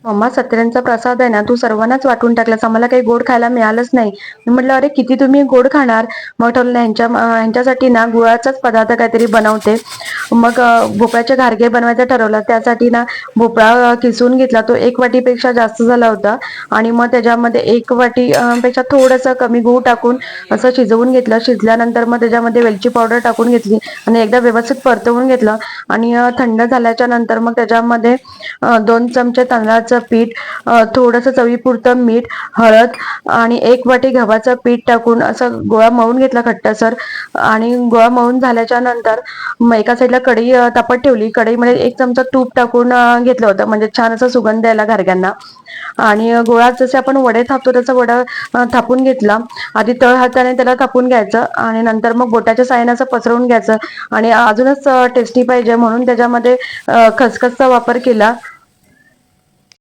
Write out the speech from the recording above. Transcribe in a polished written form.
Mamma सत्याचा प्रसाद आहे ना तू सर्वांनाच वाटून टाकलास, आम्हाला काही गोड खायला मिळालंच नाही. मी म्हटलं अरे किती तुम्ही गोड खाणार. मग ठरवलं ह्यांच्यासाठी ना गुळाचाच पदार्थ काहीतरी बनवते. मग भोपळ्याचे घारगे बनवायचं ठरवलं. त्यासाठी ना भोपळा किसून घेतला, तो 1 वाटीपेक्षा जास्त झाला होता. आणि मग त्याच्यामध्ये 1 वाटी पेक्षा थोडंसं कमी गूळ टाकून असं शिजवून घेतलं. शिजल्यानंतर मग त्याच्यामध्ये वेलची पावडर टाकून घेतली आणि एकदा व्यवस्थित परतवून घेतलं. आणि थंड झाल्याच्या नंतर मग त्याच्यामध्ये 2 चमचे तांदळाचं पीठ, थोडंसं चवीपुरतं मीठ, हळद आणि 1 वाटी गव्हाचं पीठ टाकून असं गोळा मळून घेतला घट्टसर. आणि गोळा मळून झाल्याच्या नंतर मग एका साईडला कढई तापत ठेवली. कढईमध्ये 1 चमचा तूप टाकून घेतलं होतं, म्हणजे छान असा सुगंध यायला घारग्यांना. आणि गोळात जसे आपण वडे थापतो तसं वडा थापून घेतला. आधी तळ हाताने त्याला थापून घ्यायचं आणि नंतर मग बोटाच्या साहाय्याने असं पसरवून घ्यायचं. आणि अजूनच टेस्टी पाहिजे म्हणून त्याच्यामध्ये खसखसचा वापर केला.